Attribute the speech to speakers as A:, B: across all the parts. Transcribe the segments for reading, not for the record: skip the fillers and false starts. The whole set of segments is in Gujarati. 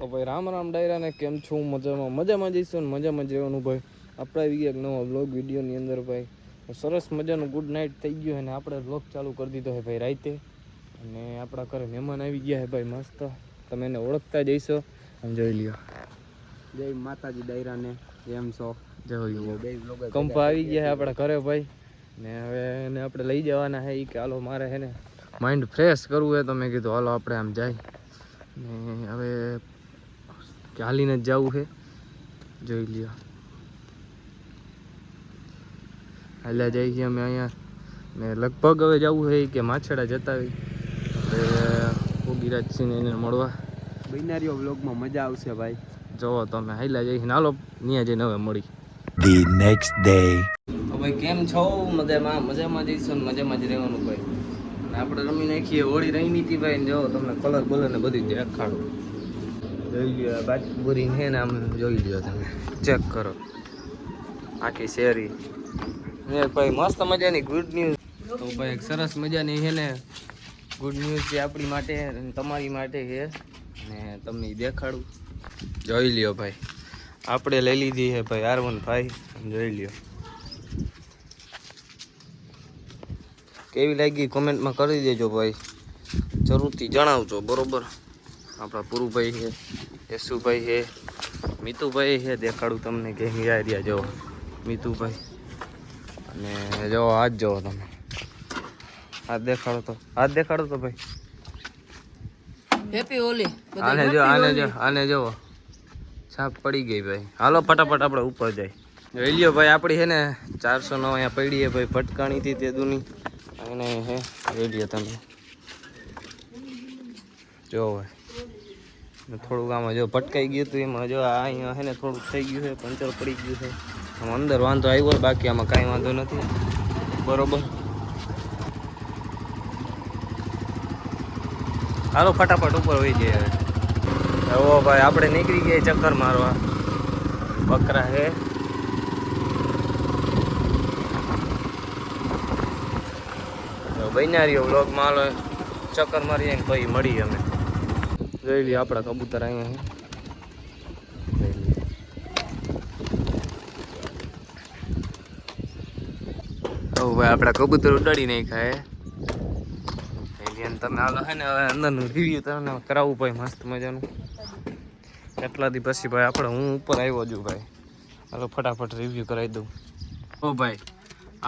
A: તો ભાઈ રામ રામ ડાયરા ને કેમ છો? મજામાં જઈશું ને મજામાં જ રહેવાનું ભાઈ. આપણે આવી ગયા એક નવા વ્લોગ વિડીયોની અંદર ભાઈ. સરસ મજાનું ગુડ નાઇટ થઈ ગયું અને આપણે વ્લોગ ચાલુ કરી દીધો છે ભાઈ રાતે. અને આપણા ઘરે મહેમાન આવી ગયા છે ભાઈ મસ્ત. તમે એને ઓળખતા જઈશો અને જોઈ લ્યો.
B: જય માતાજી ડાયરાને કેમ છો?
A: કંપા આવી ગયા છે આપણા ઘરે ભાઈ. ને હવે એને આપણે લઈ જવાના છે કે હાલો મારે છે ને માઇન્ડ ફ્રેશ કરવું હોય તો મેં કીધું હાલો આપણે આમ જાય. ને હવે ચાલીને જ જવું છે, જોઈ લ્યો. હાલ્યા જઈએ છીએ અમે અહીંયા ને લગભગ હવે જવું છે કે માછડા જતા હોય ભોગીરાજસિંહ એને મળવા.
B: બિનારીઓ વ્લોગમાં મજા આવશે ભાઈ.
A: જોવો તમે હાલ્યા જઈએ હાલો ત્યાં જઈને હવે મળી.
C: The next day.
A: તો ભાઈ કેમ છો? મજામાં જઈશું ને મજામાં જ રહેવાનું ભાઈ. અને આપણે રમી નાખીએ હોળી રહી હતી ભાઈ. જો તમને કલર બલર ને બધી દેખાડું. જોઈ લ્યો બાજપુરી છે ને આમ જોઈ લ્યો તમે, ચેક કરો આખી શેરી. ભાઈ મસ્ત મજાની ગુડ ન્યૂઝ. તો ભાઈ એક સરસ મજાની છે ને ગુડ ન્યૂઝ છે આપણી માટે અને તમારી માટે છે. ને તમને દેખાડું, જોઈ લ્યો ભાઈ. આપણે લઈ લીધી છે ભાઈ R15. જોઈ લ્યો કેવી લાગી કોમેન્ટમાં કરી દેજો ભાઈ, જરૂરથી જણાવજો બરોબર. આપણા પુરુભાઈ છે, યશુભાઈ છે, મીતુભાઈ છે. દેખાડું તમને કે રહ્યા જો મીતુભાઈ. અને જો હાથ જોવો તમે, હાથ દેખાડો તો ભાઈ.
D: હેપી હોલી.
A: આને જો છાપ પડી ગઈ ભાઈ. હાલો ફટાફટ આપણે ઉપર જાય. જોઈ લ્યો ભાઈ આપણી છે ને 409 અહીંયા પડી છે ભાઈ, ભટકાણી હતી તે દુની. અને હે જોઈ લ્યો તમે, જો ભાઈ થોડુંક આમાં જો ભટકાઈ ગયું હતું એમાં. જો અહીંયા છે ને થોડુંક થઈ ગયું છે, પંચર પડી ગયું છે. આમાં અંદર વાંધો આવ્યો, બાકી આમાં કાંઈ વાંધો નથી બરોબર. હાલો ફટાફટ ઉપર વહી જઈએ હવે. ઓ ભાઈ આપણે નીકળી ગયા ચક્કર મારવા. બકરા હે બૈનારીઓ વ્લોગમાં હાલો ચક્કર મારીએ ને પછી મળીએ અમે. જોઈ લઈએ આપણા કબૂતર અહીંયા છે. ભાઈ આપણા કબૂતર ઉડાડી નાખ્યા હે. તમે હાલો છે ને હવે અંદરનું રિવ્યુ તમને કરાવવું ભાઈ મસ્ત મજાનું. કેટલા દી પછી ભાઈ આપણે હું ઉપર આવ્યો છું ભાઈ. હાલો ફટાફટ રિવ્યુ કરાવી દઉં. ઓ ભાઈ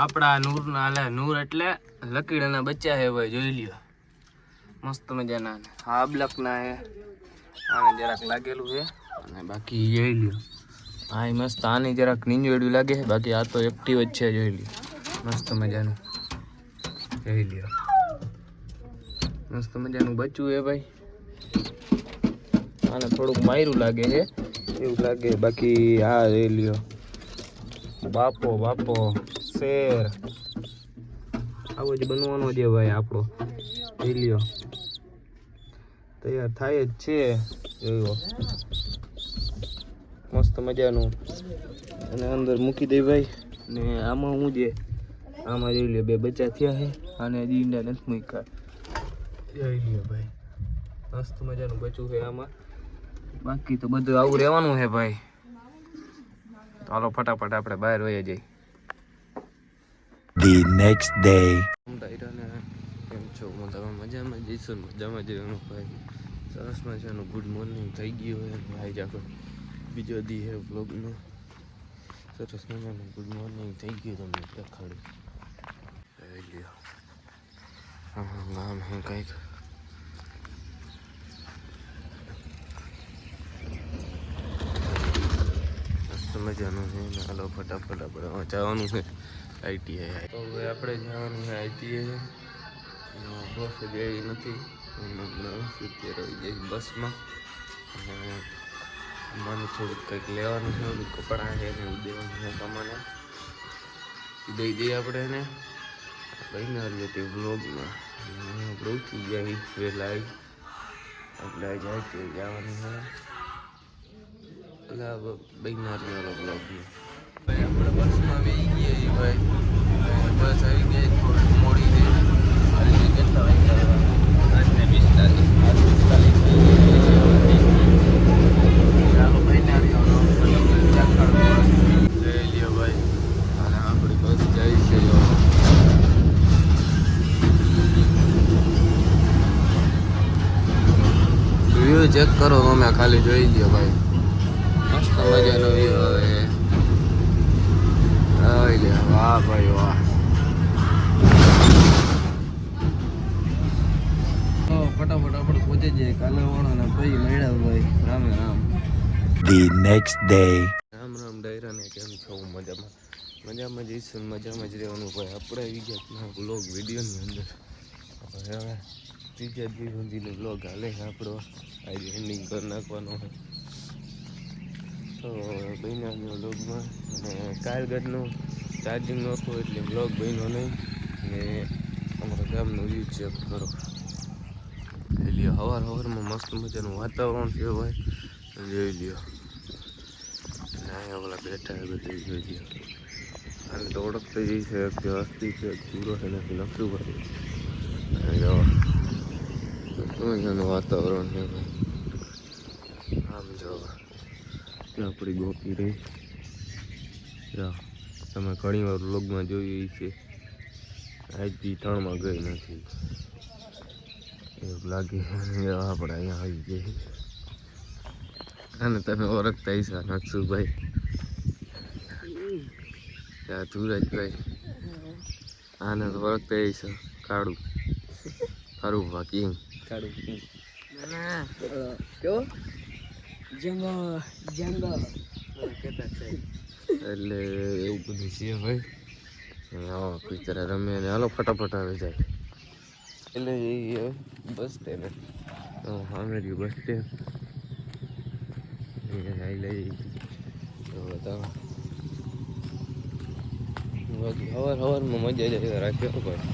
A: આપણા નૂરના હાલે નૂર એટલે લકીડાના બચ્ચા છે ભાઈ. જોઈ લ્યો મસ્ત મજાના. હા બ્લકના હે, આને જરાક લાગેલું છે. અને બાકી જોઈ લ્યો હા મસ્ત. આની જરાક નીંજવેડું લાગે છે, બાકી આ તો એક્ટિવ જ છે. જોઈ લ્યો મસ્ત મજાનું. જોઈ લ્યો મસ્ત મજાનું બચ્ચું છે ભાઈ. આને થોડુંક માયરું લાગે છે એવું લાગે. બાકી આ જોઈ લ્યો બાપો શેર આવો જ બનવાનો છે ભાઈ આપણો. જોઈ લ્યો તૈયાર થાય જ છે. જોયો મસ્ત મજાનું. અને અંદર મૂકી દઈ ભાઈ. ને આમાં હું જે આમાં જોઈ લ્યો બે બચ્ચા થયા છે. આને હજી ઈંડા નથી મૂક્યા. જોઈ લ્યો ભાઈ મસ્ત મજાનું બચ્ચું છે આમાં. બાકી તો બધું આવું રહેવાનું છે ભાઈ. તો હાલો ફટાફટ આપણે બહાર વહી જઈએ.
C: The next day.
A: કેમ છો? મજામાં જઈશું મજામાં જવાનું ભાઈ. સરસ મજાનું ગુડ મોર્નિંગ થઈ ગયું હોય ભાઈ. જાકો બીજો દી હે વ્લોગનો. સરસ મજાનું ગુડ મોર્નિંગ થઈ ગયું. તમને દેખાડું લ્યો. નામ હે કંઈક મસ્ત મજાનું છે. હાલો ફટાફટ આપણે જવાનું છે ITI. તો હવે આપણે જવાનું છે ITI. બસ જ એવી નથી અત્યારે જઈ બસમાં. અને મને થોડુંક કંઈક લેવાનું છે, બધું કપડાં છે ને એવું દેવાનું છે પ્રમાણે. દઈ દઈએ આપણે એને બહીના રિલેટિવ વ્લોગમાં. આપણે ઉઠી જાય વહેલા આપણે જાય તે જવાનું છે એટલે બહીના રિલેટિવ વ્લોગમાં. ભાઈ આપણે બસમાં આવી ગયા ભાઈ. બસ આવી ગઈ થોડી મોડી છે. કેટલા વાગ્યા? 8:45. ચેક કરો તમે ખાલી જોઈ લ્યો ભાઈ મસ્ત મજાનો વ્યૂ હવે આવી લે વાહ ભાઈ વાહ ફટાફટ આપણે પહોંચી જઈએ કાલે વાળાના ભાઈ મળ્યા ભાઈ રામે Ram
C: The next day.
A: Ram Ram ડાયરા ને કેમ છો મજામાં મજામાં જઈશું મજામાં જ રહેવાનું ભાઈ આપણે આવી ગયા બ્લોગ વિડીયોની અંદર હવે ત્રીજા દિવસ સુધીનો બ્લોગ હાલે આપણો આજે એન્ડિંગ કરી નાખવાનો હોય તો બન્યા બ્લોગમાં અને કાલગઢનું ચાર્જિંગ નહોતું એટલે બ્લોગ બન્યો નહીં ને અમારા ગામનો વ્યૂ ચેક કરો એટલે સવારમાં મસ્ત મજાનું વાતાવરણ છે ભાઈ જોઈ લ્યો અને અહીંયા ઓલા બેઠા બધું જોઈ લ્યો અને તો ઓળખતા જઈ છે કે અસ્તી છે પૂરો છે નથી લખતું ભાઈ મજાનું વાતાવરણ છે ભાઈ આમ જો આપણી ગોપી રહી તમે ઘણી વાર વ્લોગમાં જોયું છે આજથી 3માં ગઈ નથી એવું લાગે આપણે અહીંયા આવી જઈએ અને તમે ઓળખતા હશો નકશુભાઈ ત્યાં ધુરાજભાઈ આને તો ઓળખતા હશો કાળું કાળું કિંગ
B: કેવો જંગલ
A: એટલે એવું બધું છે ભાઈ હા પિક્ચર રમે ને હાલો ફટાફટ આવી જાય એટલે એ બસ સ્ટેન્ડ સામે રહ્યું બસ સ્ટેન્ડ આવી લઈ બતાવો બાકી સવારમાં મજા જાય રાખ્યો ભાઈ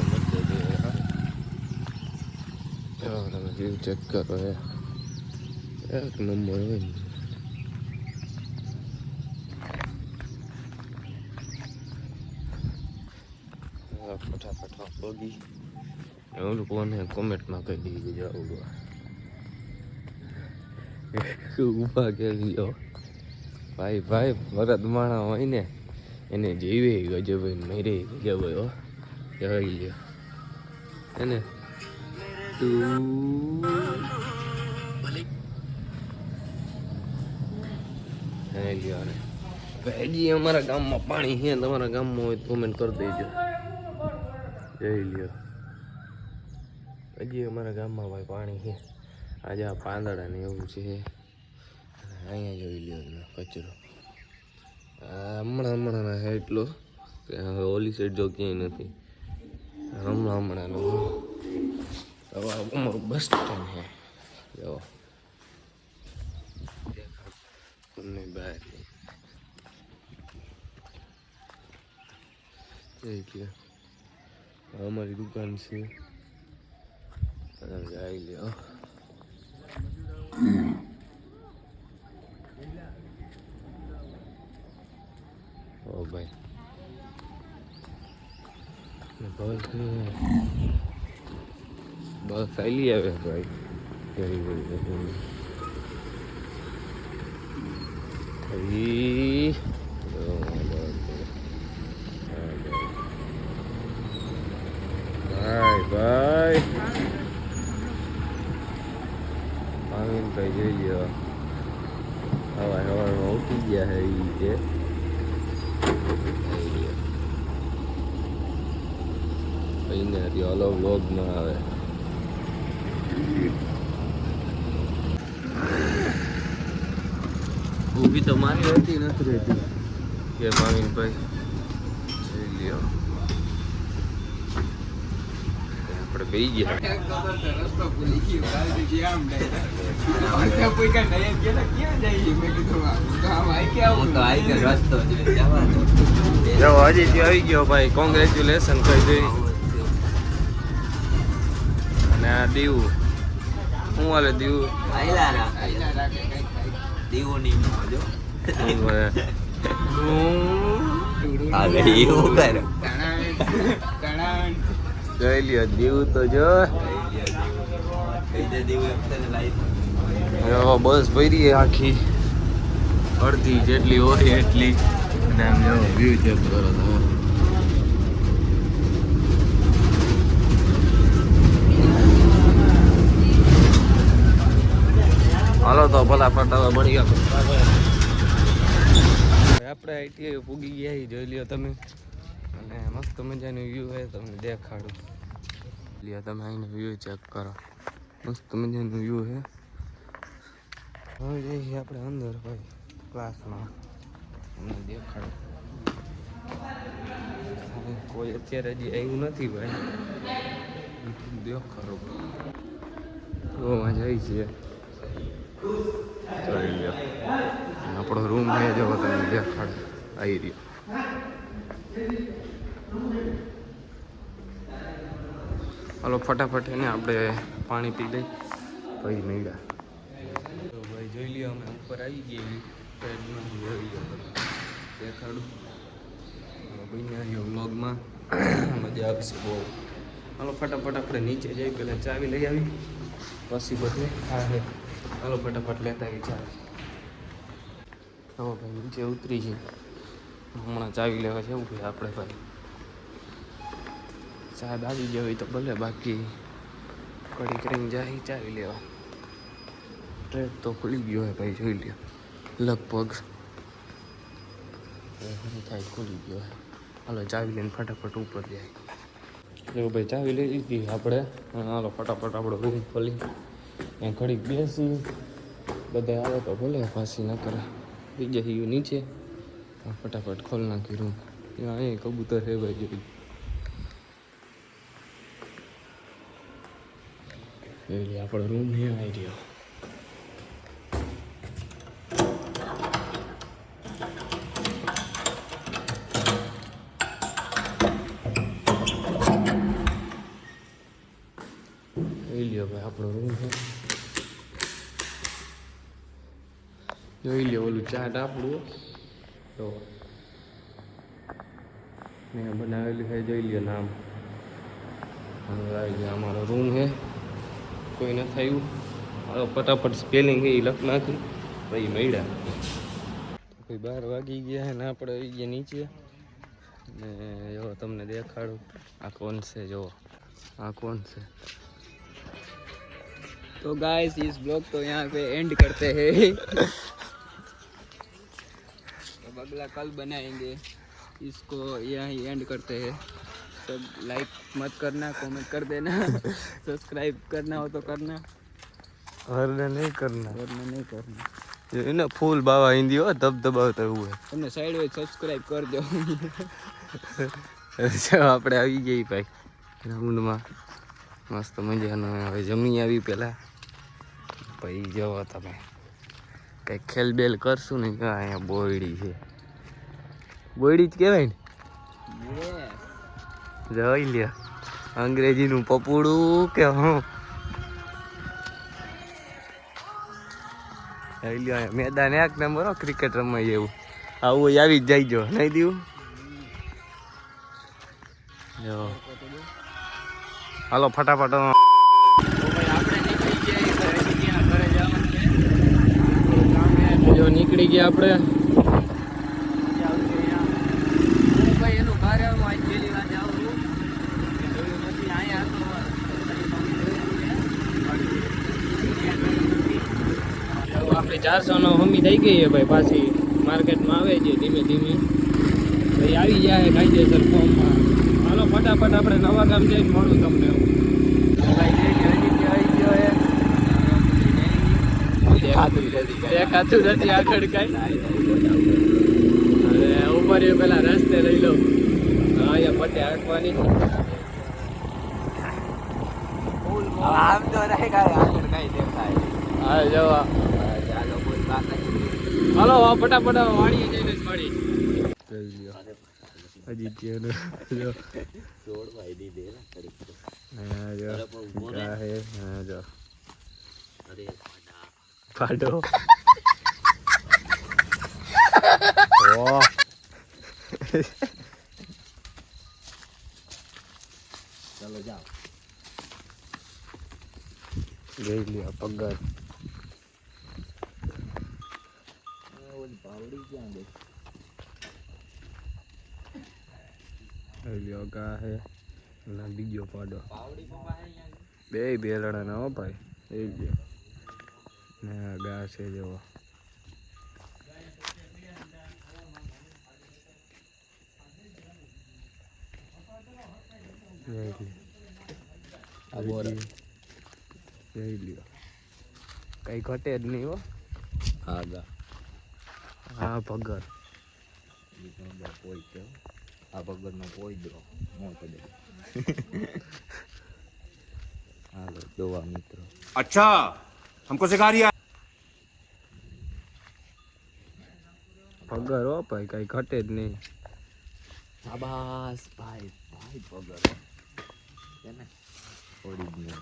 A: મજા જાય તમે વ્યૂ ચેક કરો એક નંબર હોય ને ફટાફટ પગી ઓલું કોને કોમેન્ટમાં કહી દીધી જાઉં ઊભા કે લ્યો ભાઈ ભાઈ ભરત માણા હોય ને એને જીવે ગજબ મેરે ગજબ હોય જોઈ લ્યો એને તું લ્યો હજી અમારા ગામમાં પાણી છે તમારા ગામમાં હોય કોમેન્ટ કરી દેજો જોઈ લ્યો હજી અમારા ગામમાં ભાઈ પાણી છે આજે આ પાંદડા ને એવું છે અહીંયા જોઈ લ્યો કચરો હમણાં છે એટલો કે હવે ઓલી સાઈડ જો ક્યાંય નથી હમણાંનો હવે અમારું બસ સ્ટેન્ડ છે જો તમને બહાર જોઈ લ્યો અમારી દુકાન છે આવી લ્યો ઓ ભાઈ બસ આલી આવે ભાઈ ભાઈ ભાઈ જોઈ લ્યો હવારમાં ઉઠી ગયા છે એ રીતે અહીંયાથી ઓલો વ્લોગમાં આવે ઊભી તો મારી હતી નથી રહેતી કે ભાઈ જોઈ લ્યો આપણે બેસી ગયા
B: રસ્તો ભૂલી ગયો
A: હજી આવી ગયો ભાઈ કોંગ્રેચ્યુલેશન કહી દઈ અને આ દીવું શું હાલે દીવું જોઈ લ્યો દીવું તો જો બસ ભરી આખી અડધી જેટલી હોય એટલી અને આમ જો વ્યૂ ચેક કરો તમે હાલો તો ફટાફટ હવે બળી ગયા. આપણે આઈટી પૂગી ગયા જોઈ લ્યો તમે, અને મસ્ત મજાનું વ્યૂ છે તમને દેખાડું. લ્યો તમે અહીંનો વ્યૂ ચેક કરો, મસ્ત મજાનું વ્યૂ છે. હવે જઈએ આપણે અંદર ભાઈ ક્લાસમાં, તમને દેખાડું. કોઈ અત્યારે હજી આવ્યું નથી ભાઈ, દેખાડું. ઓમાં જાય છે જોઈ લ્યો, આપણો રૂમ છે જો તમને દેખાડ આવી રહ્યો. હાલો ફટાફટ એને આપણે પાણી પી લઈ પછી મેળા. તો ભાઈ જોઈ લ્યો અમે ઉપર આવી ગઈ દેખાડું બન્યા વ્લોગમાં મજા આવશે બહુ. હાલો ફટાફટ આપણે નીચે જઈ પહેલાં ચાવી લઈ આવી પછી બધું હા હે. હાલો ફટાફટ લેતા આવી ચાવી. તો ભાઈ નીચે ઉતરી છે, હમણાં ચાવી લેવા જવું છે આપણે ભાઈ. સાહેબ આવી ગયો હોય તો ભલે, બાકી કડી કરીને જાય ચાવી લેવા. ટ્રેક તો ખુલી ગયો હોય ભાઈ જોઈ લ્યો, લગભગ થાય ખુલી ગયો હોય. હાલો ચાવી લઈને ફટાફટ ઉપર જાય. જો ભાઈ ચાવી લઈ લીધી આપણે, હાલો ફટાફટ આપણો રૂમ ખોલી ત્યાં ઘડીક બેસી બધા આવે તો ભલે, પાછી ન કરે બીજા ગયું નીચે. ફટાફટ ખોલ નાખી રૂમ. અહીં કબૂતર છે ભાઈ જોઈ આપણો રૂમ છે આવી રહ્યો. જોઈ લ્યો ભાઈ આપણો રૂમ છે, જોઈ લ્યો ઓલું ચાટ આપણું તો મેં બનાવેલું છે જોઈ લ્યો નામ. આવી ગયો અમારો રૂમ છે, કોઈ ન થયું. હવે ફટાફટ સ્પેલિંગ એ લખ નાખી પછી મળ્યા. કોઈ 12 વાગી ગયા ને આપણે આવી ગયા નીચે ને જો તમને દેખાડું આ કોણ છે. જો આ કોણ છે.
B: तो गाइस इस ब्लॉग को यहाँ पे एंड करते हैं. अब अगला कल बनाएंगे, इसको यहाँ ही एंड करते हैं. सब लाइक मत करना, कमेंट कर देना, सब्सक्राइब करना हो तो करना,
A: વરને નહીં કરના,
B: वरना नहीं करना.
A: એને ફૂલ બાવા હિન્દી હો ધબધબાવતા એવું હોય.
B: તમને સાઈડ હોય સબસ્ક્રાઇબ કરજો.
A: આપણે આવી ગઈ ભાઈ રાઉન્ડમાં મસ્ત મજાનું. હવે જમી આવી પહેલાં પછી જવો તમે કંઈક ખેલ બેલ કરશું ને. અહીંયા બોયડી છે, બોયડી જ કહેવાય ને. જોઈ લ્યો અંગ્રેજીનું પપુડું કે હું જોઈ લ્યો. મેદાન એક નંબર હો ક્રિકેટ રમાય એવું. આવું આવી જ જાય જો નહીં દીવું. જો હાલો ફટાફટ જો નીકળી ગયા આપણે. આપણી 400 હમી થઈ ગઈ છે ભાઈ. પાછી માર્કેટમાં આવે છે ધીમે ધીમે ભાઈ, આવી જાય કાયદેસર ફોર્મમાં. હાલો ફટાફટ આપણે નવા ગામ જઈને મળું તમને. દેખાતું નથી આગળ કઈ. હવે ઉપર પેલા રસ્તે લઈ લો, અહીંયા પટ્ટે હાંકવાની.
B: આમ તો નહીં કાંઈ આગળ કાંઈ દેખાય.
A: હા જવા
B: ચાલો કોઈ વાત નથી.
A: હાલો ફટાફટ વાડીએ જઈને જ મળી. હજી કેવું
B: છોડવાઈ દીધે
A: હા જો ગાહે. હા જો
B: અરે
A: પાડો.
B: ચાલો જાઓ.
A: ગઈ લ્યો પગાર.
B: પાવડી ક્યાં ગઈ?
A: લ્યો ગાહે ના બીજો પાડો.
B: પાવડી પપ્પા અહીંયા
A: બે બેલડા ના હો ભાઈ. એ ગયો ને આ ગા છે જેવો જોઈ લ્યો કઈ ઘટે જ નહીં હો.
B: હા ગા
A: હા ભગર
B: કોઈ કે આ ભગરનો કોઈ દો મોટો દે હાલો દોવા મિત્રો.
C: अच्छा हमको सिखा रिया
A: ભગર હો ભાઈ કઈ ઘટે જ નહીં.
B: શાબાશ ભાઈ ભાઈ ભગર છે ને ઓરિજિનલ.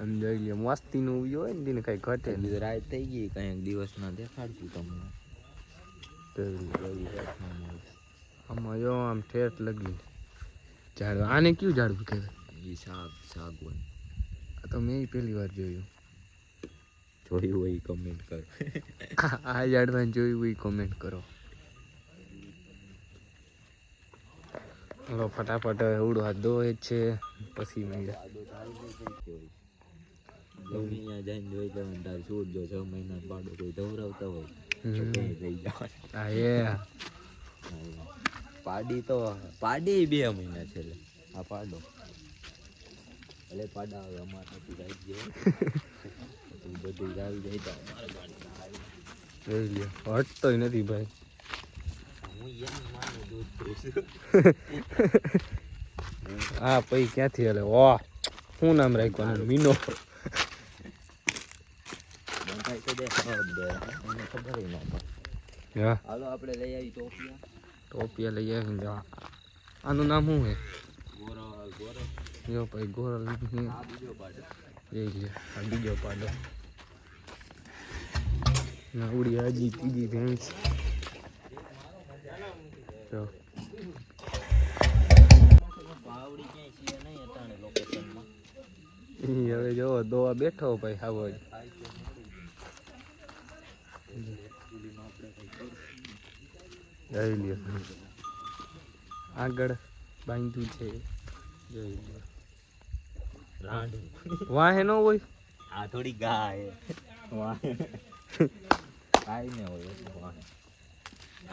A: આમ જોઈ લ્યો મસ્તી નું ઉયો હોય ને તેને કઈ ઘટે નહીં.
B: રાત થઈ ગઈ કંઈક દિવસના દેખાડશું તમને.
A: આમાં જો આમ ઠેઠ લગી ઝાડવા. આને કયું ઝાડવું કહેવાય?
B: એ સાગવન
A: આ તો મેં પહેલી વાર જોયું.
B: જોયું હોય કમેન્ટ કરો.
A: આ ઝાડવાને જોયું હોય કોમેન્ટ કરો. હલો ફટાફટ એવડું હાથ ધોય જ છે પછી મળ્યા.
B: અહીંયા જઈને જોઈ જવાનું તારે શું જો 6 મહિના બાળકો કોઈ ધવરાવતા હોય રહી જવાનું.
A: હા એ
B: પાડી તો પાડી 2 મહિના છે એટલે આ પાડો એટલે પાડા હવે અમારાથી રાઈ ગયો બધું આવી જાય તો અમારે
A: જોઈ લ્યો હટતોય નથી ભાઈ.
B: હું એમ માનું દૂધ પીઉં છું.
A: હા પછી ક્યાંથી હલે વાહ શું નામ રાખ્યું મીનો.
B: બંધાઈ તો દે એને ખબર ન પડે.
A: હા
B: હાલો આપણે લઈ આવી ટોપિયા.
A: ટોપિયા લઈ આવીને જવા. આનું નામ શું છે?
B: ગોરલ
A: જો ભાઈ ગોરલ
B: આ બીજો પાડો.
A: જોઈ લે આ બીજો પાડો. ના ઉડી હજી ત્રીજી ભેંસ. જો
B: પાવડી ક્યાંય છે નહીં અટાણે લોકેશનમાં.
A: ઈ હવે જો દોવા બેઠો ભાઈ હાવો જ. જોઈ લ્યો આગળ બાંધ્યું છે જોઈ લ્યો.
B: રાંડું
A: વાહે ન હોય
B: આ થોડી ગાય વાહે કાંઈ ને હોય એટલે વાહે.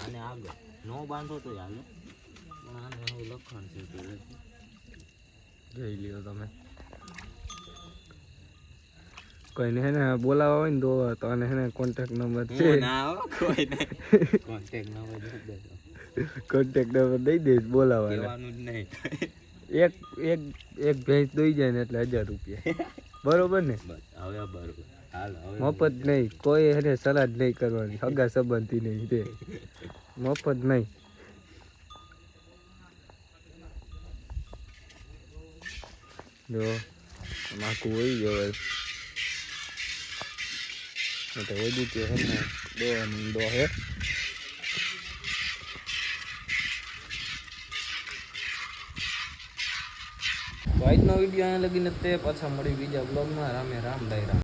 B: આને આગળ નો બાંધો તો હાલે પણ આને હવે લખણ છે તો
A: જોઈ લ્યો તમે. કોઈને હે ને બોલાવા હોય ને દોવા તો આને હે ને કોન્ટેક્ટ નંબર છે.
B: ના કોઈ નહીં કોન્ટેક્ટ નંબર દઈ દેજો.
A: કોન્ટેક્ટ નંબર દઈ દઈશ બોલાવા.
B: કહેવાનું જ નહીં.
A: એક ભેંસ દઈ જાય ને એટલે 1000 રૂપિયા બરોબર ને.
B: બસ હવે બરોબર હાલો હવે
A: મફત નહીં કોઈ એને સલાહ નહીં કરવાની સગા સંબંધી નહીં તે મફત નહીં. જો નાખું હોય જવાય એટલે વધુ કે હે ને દોવાની દો હે. આજનો વિડીયો અહીંયા લગીને તે પાછા મળી બીજા બ્લોગમાં. રામે રામ દાયરા.